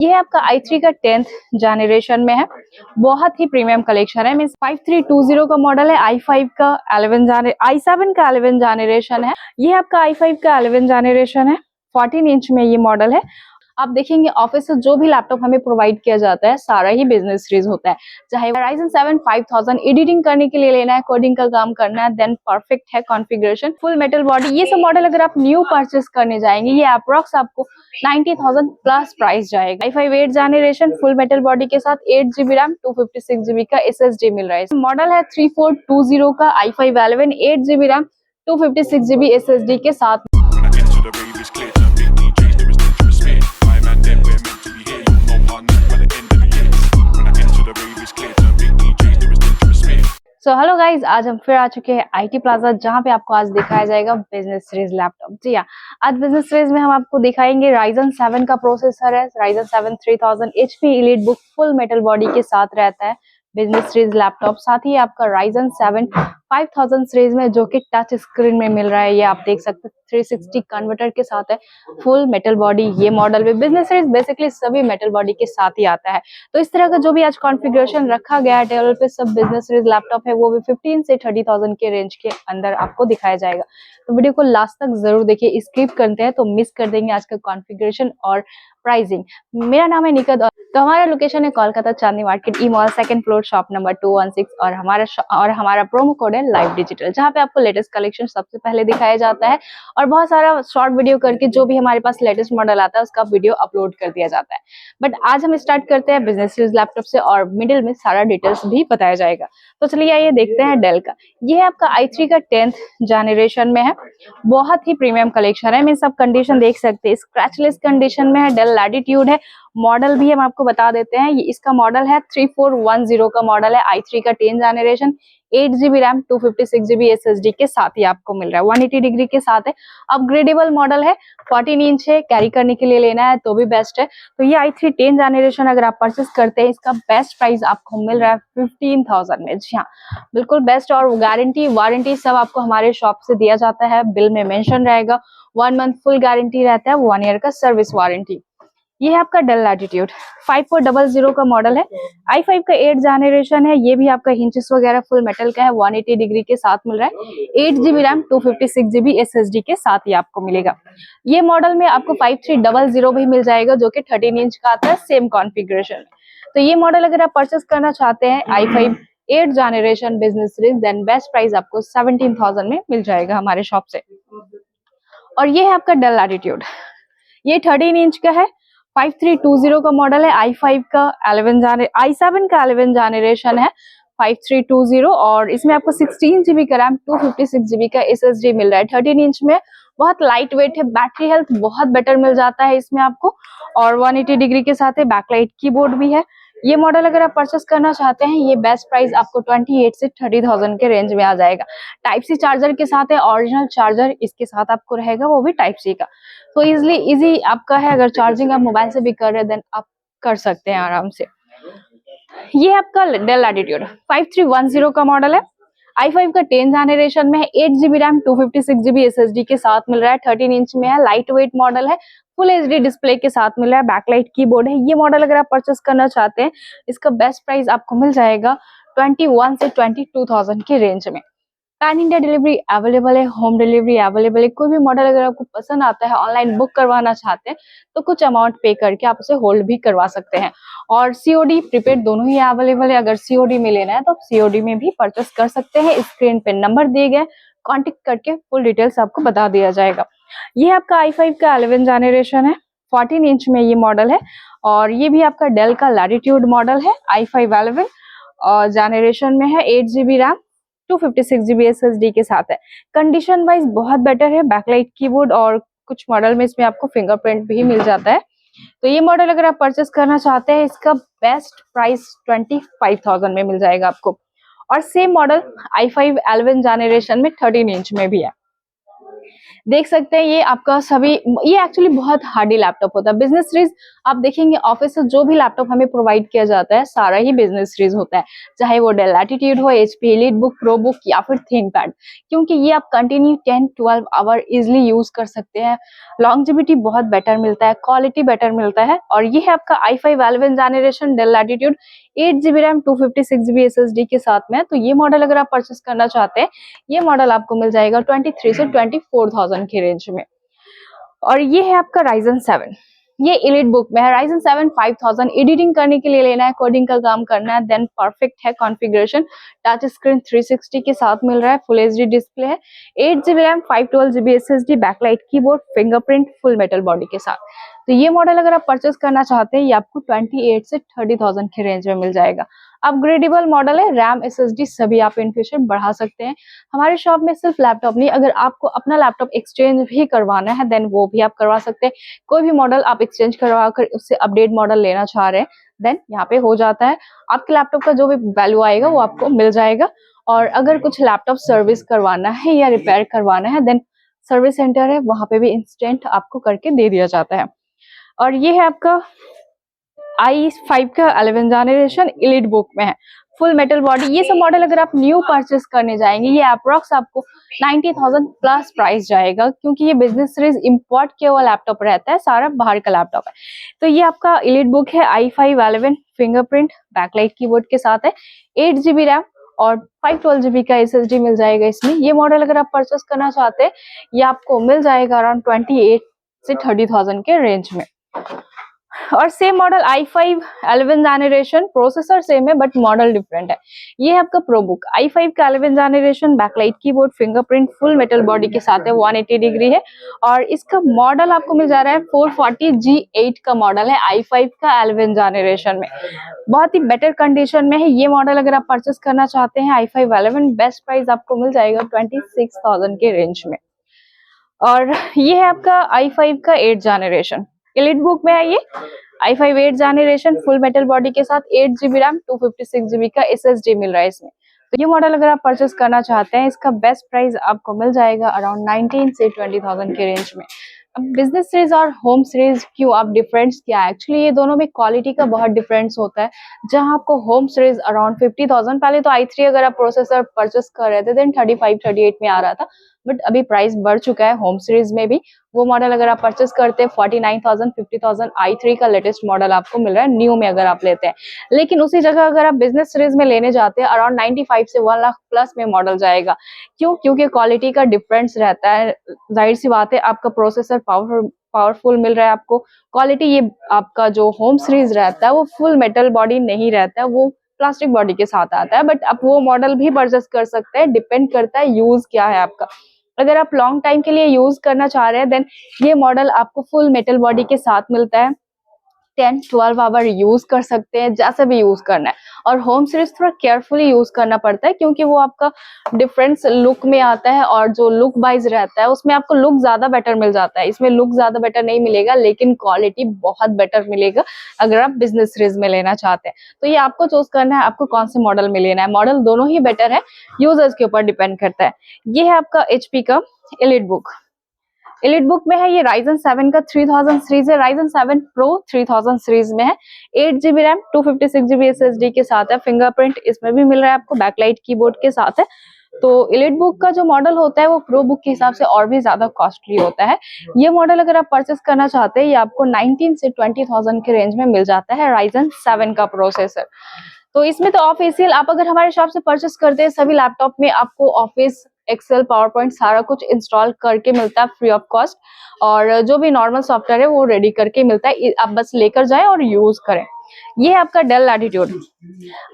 ये आपका i3 का 10th जनरेशन में है। बहुत ही प्रीमियम कलेक्शन है। मींस 5320 का मॉडल है। i5 का 11 i7 का 11 जनरेशन है। ये आपका i5 का 11 जनरेशन है। 14 इंच में ये मॉडल है। आप देखेंगे ऑफिस से जो भी लैपटॉप हमें प्रोवाइड किया जाता है सारा ही बिजनेस सीरीज होता है। चाहे Ryzen 7 5000 एडिटिंग करने के लिए लेना है, कोडिंग का काम करना है, देन परफेक्ट है कॉन्फ़िगरेशन, फुल मेटल बॉडी। ये सब मॉडल अगर आप न्यू परचेस करने जाएंगे ये अप्रॉक्स आपको 90,000 प्लस प्राइस जाएगा। i5 8 generation full metal body के साथ 8GB रैम 256GB का SSD मिल रहा है। मॉडल है 3420 का i5 11 8GB RAM 256GB SSD के साथ। सो हेलो गाइज, आज हम फिर आ चुके हैं आईटी प्लाजा, जहां पे आपको आज दिखाया जाएगा बिजनेस सीरीज लैपटॉप। जी हाँ, आज बिजनेस सीरीज में हम आपको दिखाएंगे Ryzen 7 का प्रोसेसर है। Ryzen 7 3000 HP elite book full metal body के साथ रहता है बिजनेस सीरीज लैपटॉप। साथ ही आपका Ryzen 7 5000 सीरीज में जो कि टच स्क्रीन में मिल रहा है, ये आप देख सकते हैं 360 कन्वर्टर के साथ है, फुल मेटल बॉडी। ये मॉडल में बिजनेस सीरीज बेसिकली सभी मेटल बॉडी के साथ ही आता है। तो इस तरह का जो भी आज कॉन्फ़िगरेशन रखा गया है टेबल पे, सब बिजनेस सीरीज लैपटॉप है, वो भी 15 से 30,000 के रेंज के अंदर आपको दिखाया जाएगा। तो वीडियो को लास्ट तक जरूर देखिए। स्किप करते हैं तो मिस कर देंगे आज का कॉन्फ़िगरेशन और प्राइसिंग। मेरा नाम है निकत, तो हमारा लोकेशन है Kolkata Chandni market, E mall, second floor, shop number 216। और हमारा प्रोमो कोड है लाइव डिजिटल, जहाँ पे आपको लेटेस्ट कलेक्शन सबसे पहले दिखाया जाता है और बहुत सारा शॉर्ट वीडियो करके जो भी हमारे पास लेटेस्ट मॉडल आता है उसका वीडियो अपलोड कर दिया जाता है। बट आज हम स्टार्ट करते हैं बिजनेस सीरीज लैपटॉप से और मिडिल में सारा डिटेल्स भी बताया जाएगा। तो चलिए आइए देखते हैं डेल का। ये है आपका i3 का 10th जनरेशन में है। बहुत ही प्रीमियम कलेक्शन है। मैं सब कंडीशन देख सकते हैं, स्क्रैचलेस कंडीशन में है। डेल लैटिट्यूड है। मॉडल भी हम आपको बता देते हैं, ये इसका मॉडल है 3410 का मॉडल है। i3 का 10 generation 8GB RAM 256GB SSD के साथ ही आपको मिल रहा है। 180 डिग्री के साथ है। अपग्रेडेबल मॉडल है। 14 इंच है, कैरी करने के लिए लेना है तो भी बेस्ट है। तो ये i3 10 जनरेशन अगर आप परचेस करते हैं, इसका बेस्ट प्राइस आपको मिल रहा है 15,000 में। जी हाँ, बिल्कुल बेस्ट। और गारंटी वारंटी सब आपको हमारे शॉप से दिया जाता है, बिल में मेंशन रहेगा। 1 मंथ फुल गारंटी रहता है, 1 ईयर का सर्विस वारंटी। ये है आपका डेल लैटिट्यूड 5400 का मॉडल है। i5 का 8 जनरेशन है। ये भी आपका हिंचेस वगैरह फुल मेटल का है। 180 डिग्री के साथ मिल रहा है। 8GB रैम 256GB SSD के साथ ही आपको मिलेगा। ये मॉडल में आपको 5300 भी मिल जाएगा, जो कि 13 इंच का आता है, सेम कॉन्फ़िगरेशन। तो ये मॉडल अगर आप परचेस करना चाहते हैं i5 8 generation business series, then best price आपको 17,000 में मिल जाएगा हमारे शॉप से। और ये है आपका डेल लैटिट्यूड, ये 13 इंच का है। 5320 का मॉडल है। i5 का i7 का 11 जनरेशन है। 5320 और इसमें आपको 16GB का रैम 256GB का SSD मिल रहा है। 13 इंच में बहुत लाइट वेट है। बैटरी हेल्थ बहुत बेटर मिल जाता है इसमें आपको, और 180 डिग्री के साथ है। बैकलाइट कीबोर्ड भी है। ये मॉडल अगर आप परचेस करना चाहते हैं, ये बेस्ट प्राइस आपको 28 से 30,000 के रेंज में आ जाएगा। टाइप सी चार्जर के साथ है। ओरिजिनल चार्जर इसके साथ आपको रहेगा, वो भी टाइप सी का। तो इजी आपका है। अगर चार्जिंग आप मोबाइल से भी कर रहे हैं देन आप कर सकते हैं आराम से। ये आपका डेल लैटिट्यूड 5310 का मॉडल है। i5 का 10 जनरेशन में है। 8GB रैम 256GB SSD के साथ मिल रहा है। 13 इंच में है। लाइट वेट मॉडल है। फुल HD डिस्प्ले के साथ मिल रहा है। बैकलाइट कीबोर्ड है। ये मॉडल अगर आप परचेस करना चाहते हैं, इसका बेस्ट प्राइस आपको मिल जाएगा 21 से 22,000 के रेंज में। पैन इंडिया डिलीवरी अवेलेबल है, होम डिलीवरी अवेलेबल है। कोई भी मॉडल अगर आपको पसंद आता है, ऑनलाइन बुक करवाना चाहते हैं, तो कुछ अमाउंट पे करके आप उसे होल्ड भी करवा सकते हैं। और सीओडी प्रीपेड दोनों ही अवेलेबल है। अगर सीओडी में लेना है तो सीओडी में भी परचेस कर सकते हैं। स्क्रीन पे नंबर दिए गए, कॉन्टेक्ट करके फुल डिटेल्स आपको बता दिया जाएगा। ये आपका i5 का 11 जनरेशन है। 14 इंच में ये मॉडल है। और ये भी आपका डेल का लैटिट्यूड मॉडल है। i5 11 और जनरेशन में है। 8GB रैम 256GB SSD के साथ है। कंडीशन वाइज बहुत बेटर है। बैकलाइट कीबोर्ड और कुछ मॉडल में इसमें आपको फिंगरप्रिंट भी मिल जाता है। तो ये मॉडल अगर आप परचेस करना चाहते हैं, इसका बेस्ट प्राइस 25,000 में मिल जाएगा आपको। और सेम मॉडल i5 11 जनरेशन में 13 इंच में भी है। देख सकते हैं ये आपका सभी, ये एक्चुअली बहुत हार्डी लैपटॉप होता है। बिजनेस सीरीज आप देखेंगे ऑफिस से जो भी लैपटॉप हमें प्रोवाइड किया जाता है सारा ही बिजनेस सीरीज होता है, चाहे वो डेल लैटिट्यूड हो, HP elite book, pro book या फिर थिंकपैड, क्योंकि ये आप कंटिन्यू 10-12 आवर इजिली यूज कर सकते हैं। लॉन्जेविटी बहुत बेटर मिलता है, क्वालिटी बेटर मिलता है। और ये है आपका i5 11 generation Dell Latitude 8 GB RAM 256 GB SSD के साथ में। तो ये मॉडल अगर आप परचेस करना चाहते हैं, ये मॉडल आपको मिल जाएगा 23 से 24,000 की रेंज में। और ये है आपका Ryzen 7, ये एलीट बुक में है। Ryzen 7 5000 एडिटिंग करने के लिए लेना है, कोडिंग का काम करना है, देन परफेक्ट है। कॉन्फ़िगरेशन टच स्क्रीन 360 के साथ मिल रहा है, फुल एचडी डिस्प्ले है, 8 GB RAM 512 GB SSD, backlight keyboard, fingerprint, full metal body के साथ। तो ये मॉडल अगर आप परचेस करना चाहते हैं, ये आपको 28 से 30,000 की रेंज में मिल जाएगा। अपग्रेडेबल मॉडल है, रैम एसएसडी सभी आप इन फ्यूचर बढ़ा सकते हैं। हमारे शॉप में सिर्फ लैपटॉप नहीं, अगर आपको अपना लैपटॉप एक्सचेंज भी करवाना है देन वो भी आप करवा सकते हैं। कोई भी मॉडल आप एक्सचेंज करवा कर उससे अपडेट मॉडल लेना चाह रहे हैं देन यहाँ पे हो जाता है। आपके लैपटॉप का जो भी वैल्यू आएगा वो आपको मिल जाएगा। और अगर कुछ लैपटॉप सर्विस करवाना है या रिपेयर करवाना है देन सर्विस सेंटर है, वहां पे भी इंस्टेंट आपको करके दे दिया जाता है। और ये है आपका i5 का 11 जनरेशन एलीट बुक में है, फुल मेटल बॉडी। ये सब मॉडल अगर आप न्यू परचेस करने जाएंगे, ये अप्रोक्स आपको 90,000 प्लस प्राइस जाएगा, क्योंकि ये बिजनेस सीरीज इंपोर्ट किया हुआ लैपटॉप रहता है, सारा बाहर का लैपटॉप है। तो ये आपका एलीट बुक है, i5 11 फिंगरप्रिंट बैकलाइट कीबोर्ड के साथ है, 8 GB रैम और 512 GB का SSD मिल जाएगा इसमें। ये मॉडल अगर आप परचेस करना चाहते हैं, ये आपको मिल जाएगा अराउंड 28 से 30,000 के रेंज में। और same model i5 11 generation, processor same है बट मॉडल डिफरेंट है। ये है आपका प्रो बुक, i5 का 11 generation, backlight keyboard, fingerprint, full metal body के साथ है, 180 डिग्री है। और इसका मॉडल आपको मिल जा रहा है 440G8 का मॉडल है, i5 का 11 जनरेशन में, बहुत ही बेटर कंडीशन में है। ये मॉडल अगर आप परचेस करना चाहते हैं i5 11, बेस्ट प्राइस आपको मिल जाएगा 26,000 के रेंज में। और ये है आपका i5 का 8 जनरेशन एलीट बुक में है, ये i5 8 generation full metal body के साथ 8 GB रैम 256 GB का SSD मिल रहा है इसमें। तो ये मॉडल अगर आप परचेस करना चाहते हैं, इसका बेस्ट प्राइस आपको मिल जाएगा अराउंड 19 से 20,000 के रेंज में। अब बिजनेस सीरीज और होम सीरीज क्यों आप डिफरेंस क्या है? एक्चुअली ये दोनों में क्वालिटी का बहुत डिफरेंस होता है। जहां आपको होम सीरीज अराउंड 50,000, पहले तो i3 अगर आप प्रोसेसर परचेस कर रहे थे देन 35-38 में आ रहा था, बट अभी प्राइस बढ़ चुका है होम सीरीज में भी। वो मॉडल अगर आप परचेस करते हैं 49,000 50,000 i3 का लेटेस्ट मॉडल आपको मिल रहा है न्यू में अगर आप लेते हैं। लेकिन उसी जगह अगर आप बिजनेस सीरीज में लेने जाते हैं अराउंड 95 से 1 लाख प्लस में मॉडल जाएगा। क्यों? क्योंकि क्वालिटी का डिफरेंस रहता है, जाहिर सी बात है, आपका प्रोसेसर पावरफुल मिल रहा है आपको। क्वालिटी ये आपका जो होम सीरीज रहता है वो फुल मेटल बॉडी नहीं रहता है, वो प्लास्टिक बॉडी के साथ आता है। बट आप वो मॉडल भी परचेस कर सकते हैं, डिपेंड करता है यूज क्या है आपका। अगर आप लॉन्ग टाइम के लिए यूज करना चाह रहे हैं देन ये मॉडल आपको फुल मेटल बॉडी के साथ मिलता है, 10-12 आवर यूज कर सकते हैं, जैसा भी यूज करना है। और होम सीरीज थोड़ा केयरफुली यूज करना पड़ता है, क्योंकि वो आपका डिफरेंस लुक में आता है और जो लुक वाइज रहता है उसमें आपको लुक ज्यादा बेटर मिल जाता है। इसमें लुक ज्यादा बेटर नहीं मिलेगा लेकिन क्वालिटी बहुत बेटर मिलेगा अगर आप बिजनेस सीरीज में लेना चाहते हैं। तो ये आपको चूज करना है आपको कौन से मॉडल में लेना है। मॉडल दोनों ही बेटर है, यूजर्स के ऊपर डिपेंड करता है। ये है आपका एचपी का एलीट बुक, एलीट बुक में है, ये Ryzen 7 का 3000 सीरीज है, Ryzen 7 Pro 3000 सीरीज में है, 8 GB रैम 256 GB SSD के साथ है, फिंगरप्रिंट इसमें भी मिल रहा है आपको, बैकलाइट कीबोर्ड के साथ है। तो एलीट बुक का जो मॉडल होता है वो प्रो बुक के हिसाब से और भी ज्यादा कॉस्टली होता है। ये मॉडल अगर आप परचेस करना चाहते हैं ये आपको 19 से 20,000 के रेंज में मिल जाता है, Ryzen 7 का प्रोसेसर। तो इसमें तो ऑफिशियल आप अगर हमारे शॉप से परचेस करते हैं सभी लैपटॉप में आपको ऑफिस एक्सेल पावर पॉइंट सारा कुछ इंस्टॉल करके मिलता है फ्री ऑफ कॉस्ट, और जो भी नॉर्मल सॉफ्टवेयर है वो रेडी करके मिलता है, आप बस लेकर जाएं और यूज करें। ये है आपका डेल लैटिट्यूड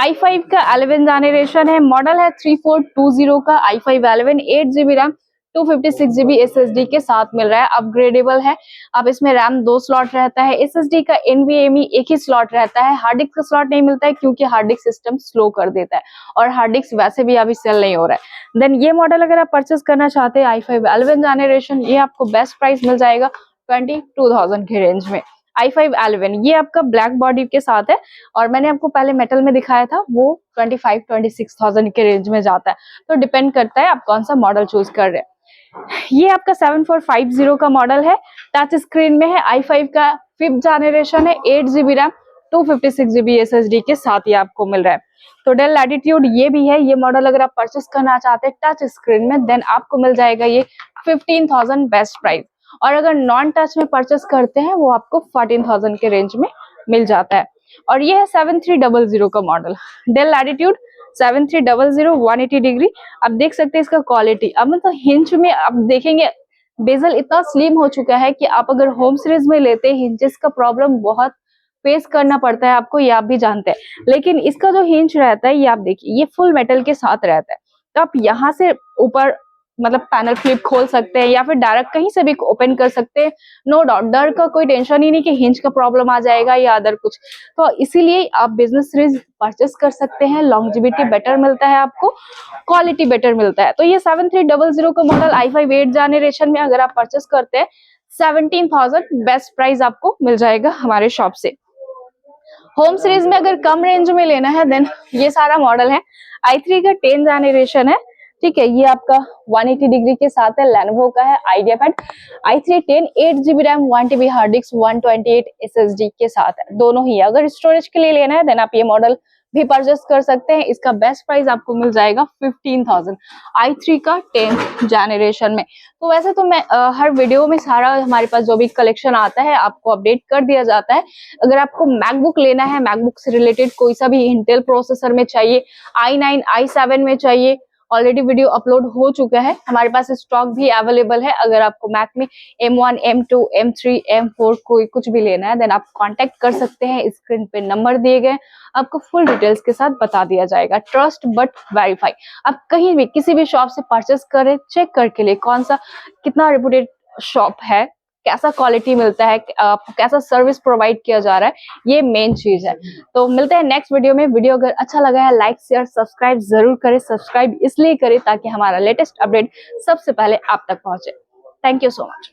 i5 का 11 जनरेशन है, मॉडल है 3420 का, i5 11 8 GB RAM 256 GB SSD के साथ मिल रहा है, अपग्रेडेबल है। अब इसमें रैम 2 स्लॉट रहता है, SSD का NVMe एक ही स्लॉट रहता है, हार्ड डिस्क का स्लॉट नहीं मिलता है क्योंकि हार्ड डिस्क सिस्टम स्लो कर देता है और हार्ड डिस्क वैसे भी अभी सेल नहीं हो रहा है। देन ये मॉडल अगर आप परचेस करना चाहते हैं i5 11 जनरेशन, ये आपको बेस्ट प्राइस मिल जाएगा 22,000 के रेंज में। i5 11 ये आपका ब्लैक बॉडी के साथ है और मैंने आपको पहले मेटल में दिखाया था वो 25-26,000 के रेंज में जाता है। तो डिपेंड करता है आप कौन सा मॉडल चूज कर रहे हैं। ये आपका 7450 का मॉडल है, टच स्क्रीन में है, i5 का 5th जनरेशन है, 8GB रैम, 256GB SSD के साथ ये आपको मिल रहा है। तो डेल लैटिट्यूड ये भी है, ये मॉडल अगर आप परचेस करना चाहते हैं टच स्क्रीन में, देन आपको मिल जाएगा ये 15,000 बेस्ट प्राइस, और अगर नॉन टच में परचेस करते हैं वो आपको 14,000 के रेंज में मिल जाता है। और ये है 7300 का मॉडल, डेल लैटिट्यूड 7300, 180 डिग्री। आप देख सकते हैं इसका क्वालिटी, अब मतलब हिंज में आप देखेंगे बेजल इतना स्लिम हो चुका है कि आप अगर होम सीरीज में लेते हैं हिंजेस का प्रॉब्लम बहुत फेस करना पड़ता है आपको, ये आप भी जानते हैं। लेकिन इसका जो हिंज रहता है ये आप देखिए, ये फुल मेटल के साथ रहता है, तो आप यहाँ से ऊपर मतलब पैनल फ्लिप खोल सकते हैं या फिर डायरेक्ट कहीं से भी ओपन कर सकते हैं। नो डाउट, डर का कोई टेंशन ही नहीं कि हिंज का प्रॉब्लम आ जाएगा या अदर कुछ। तो इसीलिए आप बिजनेस सीरीज परचेस कर सकते हैं, लॉन्जिविटी बेटर मिलता है आपको, क्वालिटी बेटर मिलता है। तो ये 7300 का मॉडल i5 8 जनरेशन में अगर आप परचेस करते हैं 17,000 बेस्ट प्राइस आपको मिल जाएगा हमारे शॉप से। होम सीरीज में अगर कम रेंज में लेना है देन ये सारा मॉडल है, i3 का 10 जनरेशन है, ठीक है। ये आपका 180 डिग्री के साथ है, लेनोवो का है, IdeaPad i3 10, 8GB RAM, 1TB hard disk, 128 SSD के साथ है, दोनों ही। अगर स्टोरेज के लिए लेना है देन आप ये मॉडल भी परचेस कर सकते हैं। इसका बेस्ट प्राइस आपको मिल जाएगा 15,000 i3 का 10 जनरेशन में। तो वैसे तो मैं हर वीडियो में सारा हमारे पास जो भी कलेक्शन आता है आपको अपडेट कर दिया जाता है। अगर आपको मैकबुक लेना है, मैकबुक से रिलेटेड कोई सा भी इंटेल प्रोसेसर में चाहिए, i9 i7 में चाहिए, ऑलरेडी वीडियो अपलोड हो चुका है, हमारे पास स्टॉक भी अवेलेबल है। अगर आपको मैक में M1 M2 M3 M4 कोई कुछ भी लेना है देन आप कांटेक्ट कर सकते हैं, स्क्रीन पे नंबर दिए गए, आपको फुल डिटेल्स के साथ बता दिया जाएगा। ट्रस्ट बट वेरीफाई, आप कहीं भी किसी भी शॉप से परचेस करें, चेक करके लिए कौन सा कितना रेपुटेड शॉप है, कैसा क्वालिटी मिलता है, कैसा सर्विस प्रोवाइड किया जा रहा है, ये मेन चीज है। तो मिलते हैं नेक्स्ट वीडियो में। वीडियो अगर अच्छा लगा है लाइक शेयर सब्सक्राइब जरूर करें। सब्सक्राइब इसलिए करें ताकि हमारा लेटेस्ट अपडेट सबसे पहले आप तक पहुंचे। Thank you so much.